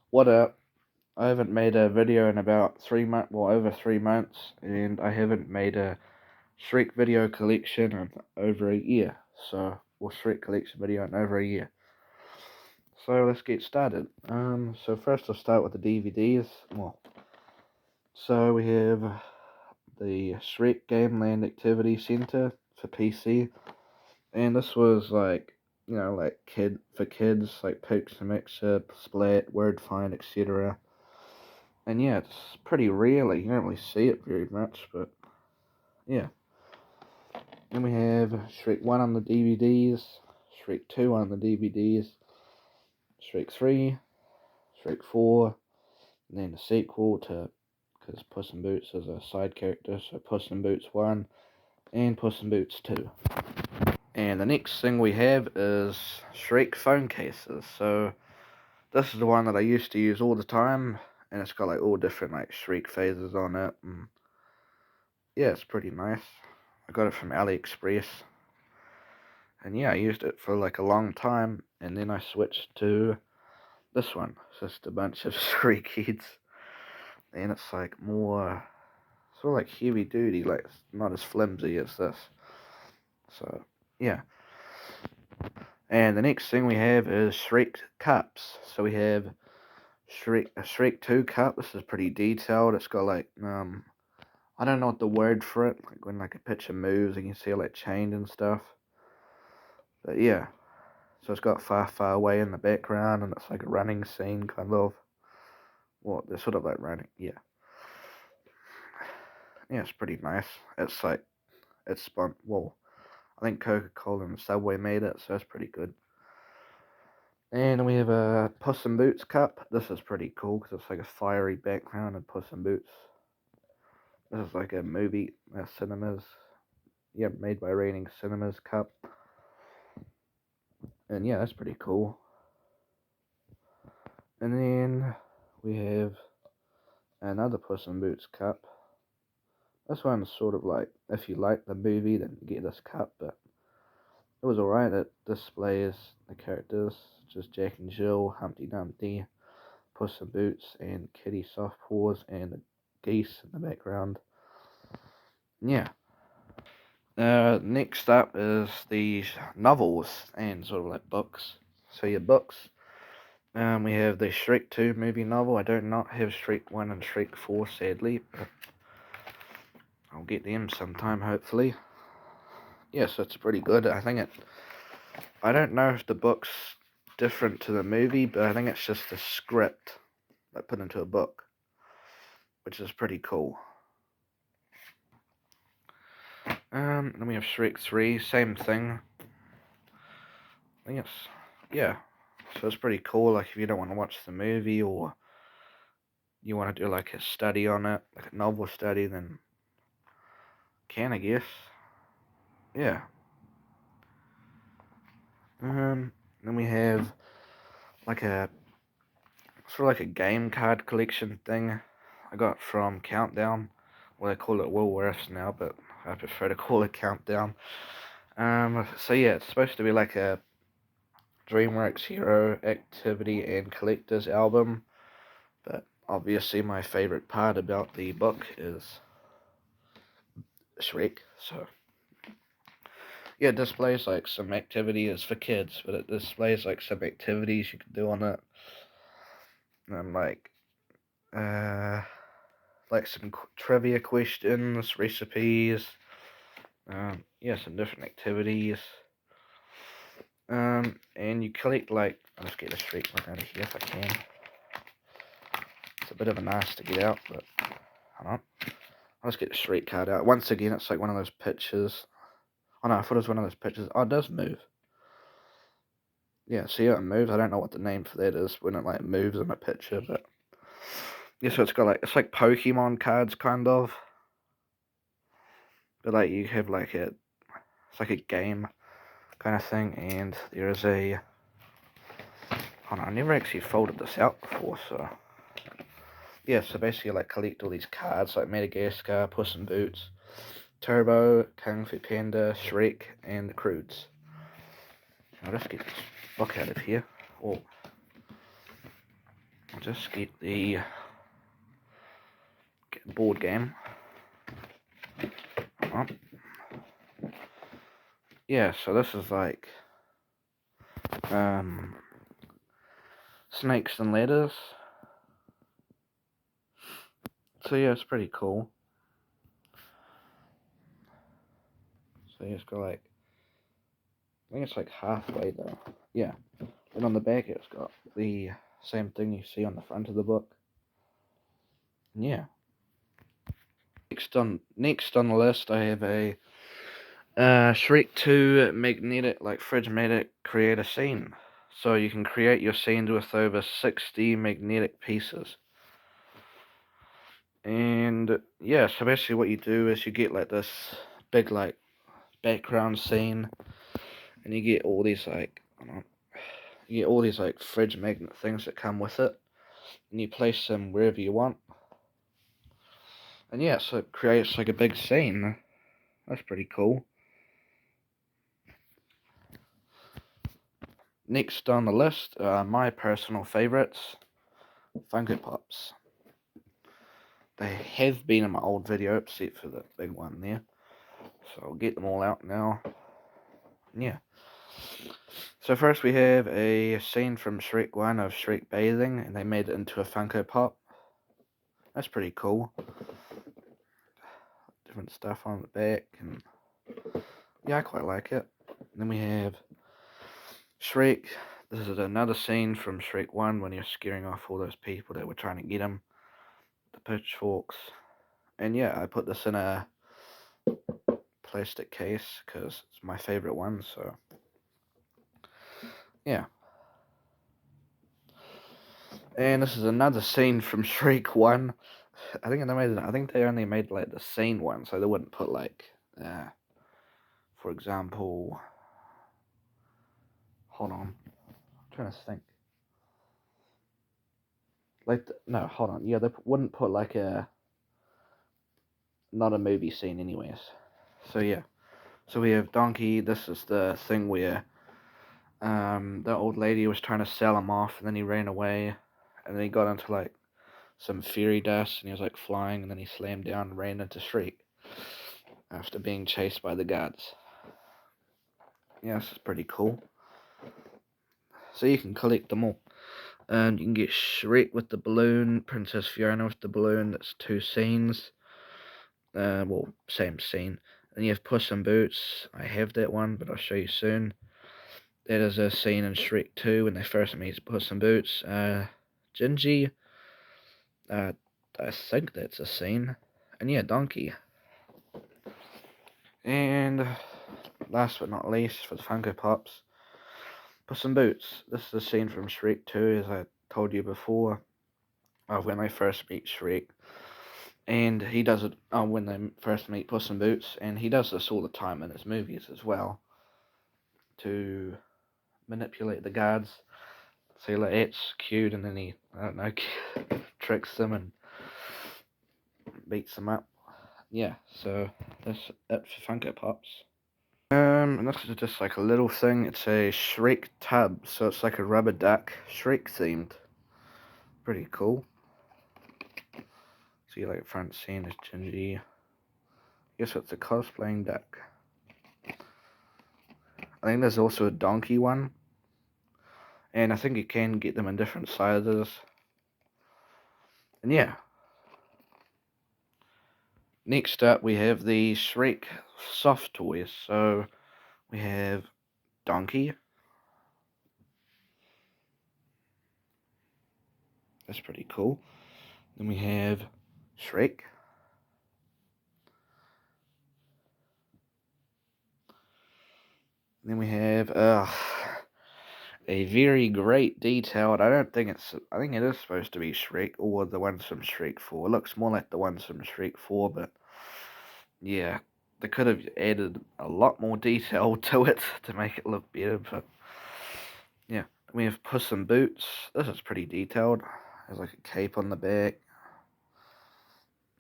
What up? I haven't made a video in about 3 months, well, over 3 months, and I haven't made a Shrek video collection in over a year. Shrek collection video in over a year. So let's get started. So first I'll start with the DVDs. So we have the Shrek Game Land Activity Center for PC, and this was like for kids, like Pix and Mixer, Splat, Wordfind, etc. And yeah, it's pretty rarely. You don't really see it very much, but yeah. Then we have Shrek 1 on the DVDs, Shrek 2 on the DVDs, Shrek 3, Shrek 4, and then the sequel to, because Puss in Boots is a side character, so Puss in Boots 1 and Puss in Boots 2. And the next thing we have is Shrek phone cases. So this is the one that I used to use all the time, and it's got like all different like Shrek phases on it, and yeah, it's pretty nice. I got it from AliExpress, and yeah, I used it for like a long time, and then I switched to this one. It's just a bunch of Shrek kids, and it's like more sort of like heavy duty, like it's not as flimsy as this. So yeah. And the next thing we have is Shrek cups. So we have a Shrek 2 cup. This is pretty detailed. It's got like I don't know what the word for it, like when like a picture moves and you see it like chained and stuff. But yeah. So it's got Far Far Away in the background, and it's like a running scene kind of. Well, they're sort of like running, yeah. Yeah, it's pretty nice. It's like I think Coca-Cola and Subway made it, so it's pretty good. And we have a Puss in Boots cup. This is pretty cool because it's like a fiery background and Puss in Boots. This is like a movie, cinemas. Yeah, made by Raining Cinemas cup. And yeah, that's pretty cool. And then we have another Puss in Boots cup. This one's sort of like, if you like the movie, then get this cup, but it was alright. It displays the characters, just Jack and Jill, Humpty Dumpty, Puss in Boots, and Kitty Softpaws, and the geese in the background. Yeah. Next up is the novels and sort of like books. So your books. We have the Shrek 2 movie novel. I do not have Shrek 1 and Shrek 4, sadly, but I'll get them sometime, hopefully. Yes, it's pretty good. I don't know if the book's different to the movie, but I think it's just a script that put into a book, which is pretty cool. Then we have Shrek 3, same thing. I think yeah. So it's pretty cool, like if you don't want to watch the movie or you want to do like a study on it, like a novel study, then I guess. Yeah. Then we have like a sort of like a game card collection thing I got from Countdown. Well, they call it Woolworths now, but I prefer to call it Countdown. So yeah, it's supposed to be like a DreamWorks Hero Activity and Collectors album, but obviously my favorite part about the book is Shrek, so yeah, it displays like some activities for kids, but it displays like some activities you can do on it, and like some trivia questions, recipes, yeah, some different activities, and you collect like, I'll just get the Shrek one out of here if I can. It's a bit of an ass to get out, but hold on. I'll just get the Shrek card out. Once again, it's like one of those pictures. Oh no, I thought it was one of those pictures. Oh, it does move. Yeah, see how it moves? I don't know what the name for that is when it like moves in a picture, but yeah, so it's like Pokemon cards kind of. But like you have like it's like a game kind of thing, and there is a, hold on, I never actually folded this out before, so yeah, so basically like collect all these cards like Madagascar, Puss in Boots, Turbo, Kung Fu Panda, Shrek, and the Croods. I'll just get this book out of here. I'll just get the board game. Oh. Yeah, so this is like snakes and ladders. So yeah, it's pretty cool. So you just go like, I think it's like halfway though. Yeah. And on the back it's got the same thing you see on the front of the book. And yeah. Next on the list I have a Shrek 2 magnetic, like Fridge-matic create a scene. So you can create your scenes with over 60 magnetic pieces. And yeah, so basically what you do is you get like this big like background scene, and you get all these like, you get all these like fridge magnet things that come with it, and you place them wherever you want. And yeah, so it creates like a big scene. That's pretty cool. Next on the list are my personal favourites, Funko Pops. They have been in my old video, except for the big one there. So I'll get them all out now. Yeah. So first we have a scene from Shrek 1 of Shrek bathing, and they made it into a Funko Pop. That's pretty cool. Different stuff on the back, and yeah, I quite like it. And then we have Shrek. This is another scene from Shrek 1 when you're scaring off all those people that were trying to get him. The pitchforks. And yeah, I put this in a plastic case because it's my favorite one, so yeah. And this is another scene from Shrek 1. I think they only made like the scene one, so they wouldn't put like for example, hold on, I'm trying to think. Like, no, hold on. Yeah, they wouldn't put like not a movie scene anyways. So yeah. So we have Donkey. This is the thing where the old lady was trying to sell him off, and then he ran away, and then he got into like some fairy dust, and he was like flying, and then he slammed down and ran into Shrek after being chased by the guards. Yeah, this is pretty cool. So you can collect them all. And you can get Shrek with the balloon, Princess Fiona with the balloon. That's two scenes. Well, same scene. And you have Puss in Boots. I have that one, but I'll show you soon. That is a scene in Shrek 2 when they first meet Puss in Boots. Gingy. I think that's a scene. And yeah, Donkey. And last but not least, for the Funko Pops, Puss in Boots. This is a scene from Shrek 2, as I told you before, of when they first meet Shrek. And he does it when they first meet Puss in Boots, and he does this all the time in his movies as well, to manipulate the guards. So like, it's cute, and then he, I don't know, tricks them and beats them up. Yeah, so that's it for Funko Pops. And this is just like a little thing. It's a Shrek tub, so it's like a rubber duck, Shrek themed. Pretty cool. See, like front scene is Gingy. Guess it's a cosplaying duck. I think there's also a donkey one, and I think you can get them in different sizes. And yeah. Next up, we have the Shrek soft toys. So we have Donkey. That's pretty cool. Then we have Shrek. Then we have a very great detailed. I think it is supposed to be Shrek or the ones from Shrek 4. It looks more like the ones from Shrek 4, but yeah, they could have added a lot more detail to it to make it look better. But yeah, we have Puss in Boots. This is pretty detailed. There's like a cape on the back.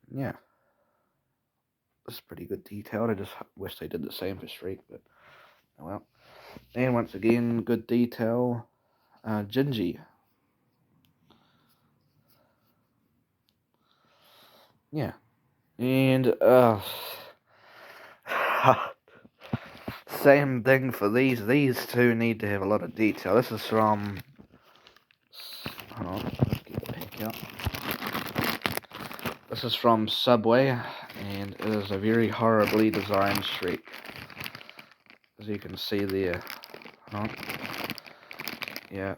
Yeah, this is pretty good detailed. I just wish they did the same for Shrek, but oh well. And once again, good detail. Gingy. yeah. And, same thing for these. These two need to have a lot of detail. This is from, hold on, let's get the pick out. This is from Subway, and it is a very horribly designed Shrek. As you can see there. Hold on. Yeah.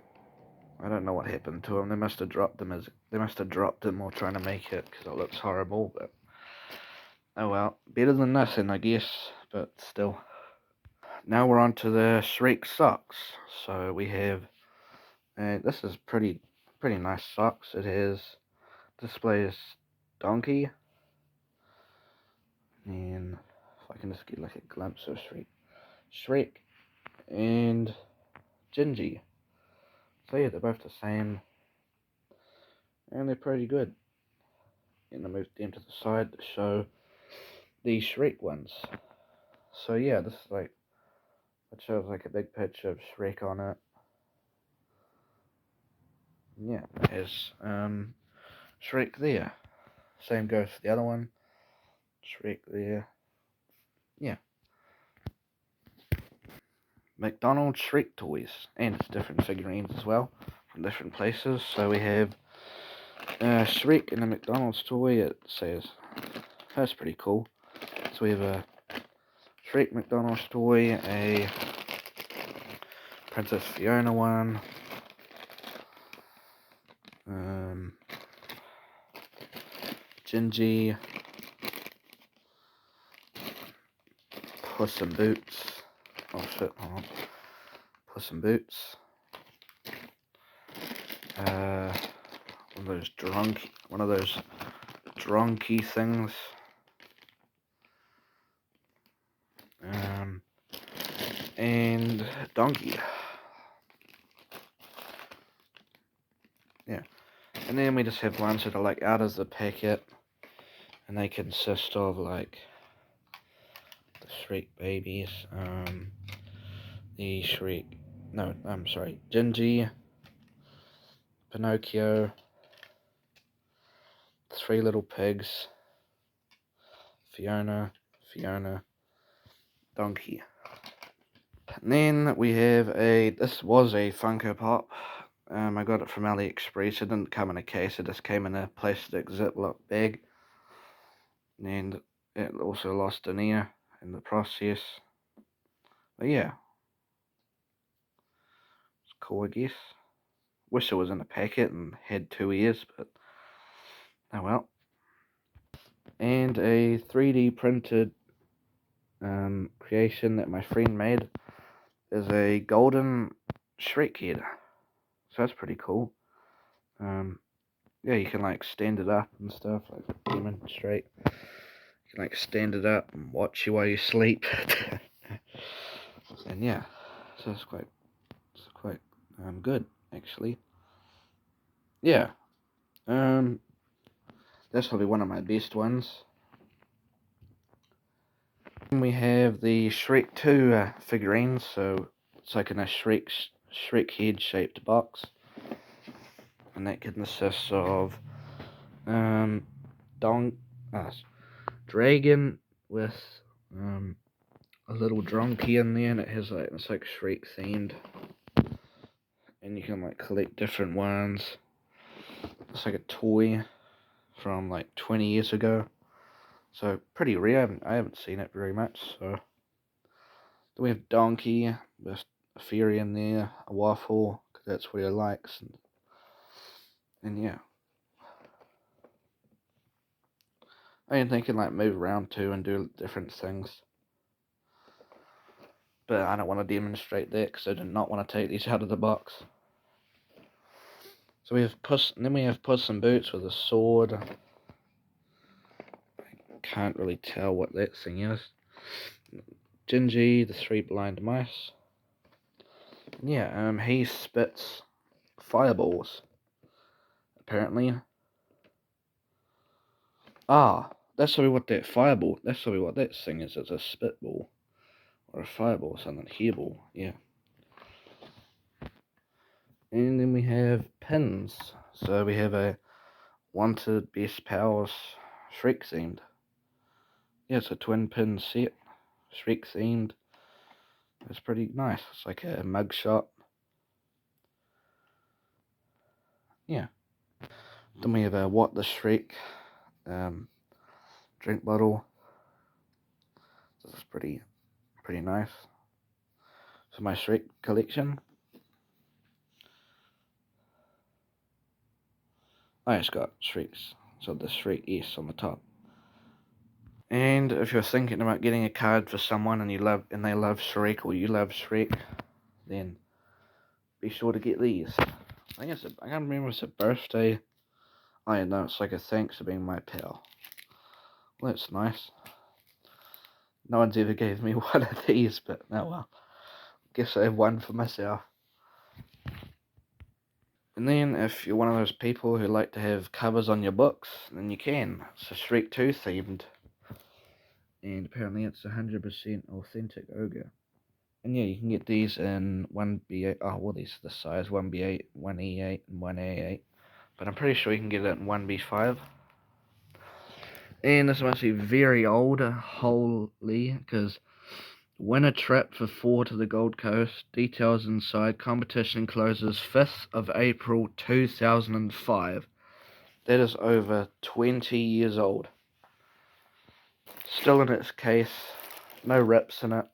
I don't know what happened to him. They must have dropped him while trying to make it, because it looks horrible, but oh well. Better than nothing, I guess, but still. Now we're on to the Shrek socks. So we have, this is pretty nice socks. It has, displays Donkey, and if I can just get like a glimpse of Shrek, and Gingy. So yeah, they're both the same, and they're pretty good. And I moved them to the side to show the Shrek ones. So yeah, this is like, it shows like a big picture of Shrek on it. Yeah, it has Shrek there. Same goes for the other one. Shrek there. Yeah. McDonald's Shrek toys. And it's different figurines as well from different places. So we have Shrek in a McDonald's toy. It says, that's pretty cool. So we have a Shrek McDonald's toy, a Princess Fiona one, Gingy, Puss in Boots. Oh shit, hold on. Puss in Boots. One of those drunky things. And Donkey. Yeah. And then we just have ones that are like out of the packet, and they consist of like the Shrek babies, the Shrek, no, I'm sorry, Gingy, Pinocchio, Three Little Pigs, Fiona, Donkey. And then we have this was a Funko Pop. I got it from AliExpress. It didn't come in a case, it just came in a plastic Ziploc bag. And it also lost an ear in the process. But yeah, it's cool, I guess. Wish it was in a packet and had 2 ears, but oh well. And a 3D printed creation that my friend made is a golden Shrek head. So that's pretty cool. Yeah, you can like stand it up and stuff, like demonstrate. You can like stand it up and watch you while you sleep. And yeah, so it's quite good actually. Yeah, that's probably one of my best ones. And we have the Shrek 2 figurines, so it's like in a Shrek head shaped box, and that consists of dragon with a little donkey in there, and it's like Shrek themed, and you can like collect different ones. It's like a toy from like 20 years ago, so pretty rare. I haven't seen it very much. So then we have Donkey with a fairy in there, a waffle, because that's what he likes, and yeah. I think they can like move around too and do different things. But I don't want to demonstrate that because I do not want to take these out of the box. So we have Puss in Boots with a sword. I can't really tell what that thing is. Gingy, the 3 blind mice. Yeah, he spits fireballs. Apparently. Ah, that's probably what that thing is. It's a spitball. Or a fireball, something. Hairball, yeah. And then we have pins. So we have a wanted best pals Shrek themed. Yeah, it's a twin pin set, Shrek themed. It's pretty nice. It's like a mug shot. Yeah. Then we have a What the Shrek drink bottle. This is pretty nice. So my Shrek collection. I just got Shreks, so the Shrek S on the top. And if you're thinking about getting a card for someone and they love Shrek or you love Shrek, then be sure to get these. I can't remember if it's a birthday. I know it's like a thanks for being my pal. Well, that's nice. No one's ever gave me one of these, but oh well. Guess I have one for myself. And then if you're one of those people who like to have covers on your books, then you can. It's a Shrek 2 themed. And apparently it's 100% authentic ogre. And yeah, you can get these in 1B8. Oh, well, these are the size 1B8, 1E8, and 1A8. But I'm pretty sure you can get it in 1B5. And this must be very old, holy, because win a trip for 4 to the Gold Coast. Details inside. Competition closes 5th of April 2005. That is over 20 years old. Still in its case. No rips in it.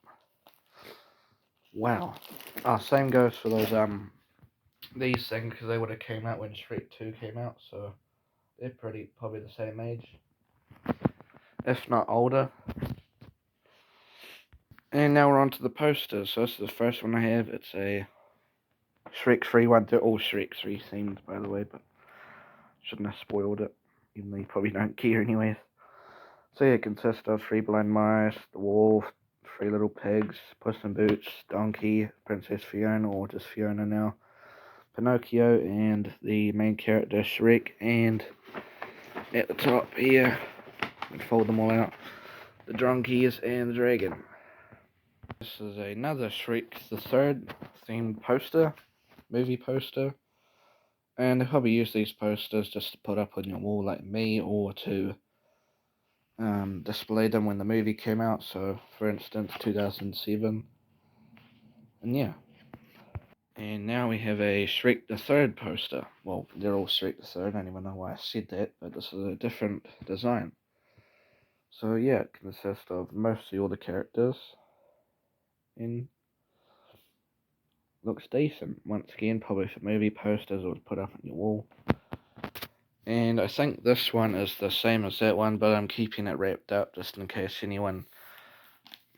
Wow. Oh, same goes for those these things, because they would have came out when Shrek 2 came out, so they're probably the same age, if not older. And now we're on to the posters. So this is the first one I have. It's a Shrek 3 one. They're all Shrek 3 themed, by the way, but shouldn't have spoiled it, even though you probably don't care anyways. So yeah, it consists of 3 blind mice, the wolf, 3 little pigs, Puss in Boots, Donkey, Princess Fiona, or just Fiona now, Pinocchio, and the main character Shrek. And at the top here, we fold them all out, the donkeys and the dragon. This is another Shrek the Third themed poster, movie poster, and they probably use these posters just to put up on your wall like me, or to display them when the movie came out. So for instance 2007. And yeah. And now we have a Shrek the Third poster. Well, they're all Shrek the Third. I don't even know why I said that, but this is a different design. So yeah, it consists of mostly all the characters, and looks decent. Once again, probably for movie posters or to put up on your wall. And I think this one is the same as that one, but I'm keeping it wrapped up just in case anyone,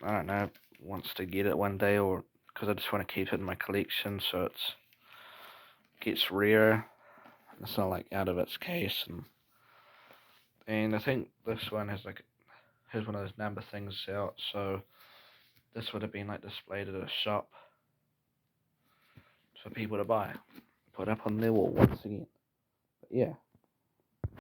I don't know, wants to get it one day, or because I just want to keep it in my collection so it gets rare. It's not like out of its case. And I think this one has one of those number things out, so this would have been like displayed at a shop for people to buy, put up on their wall once again. But yeah.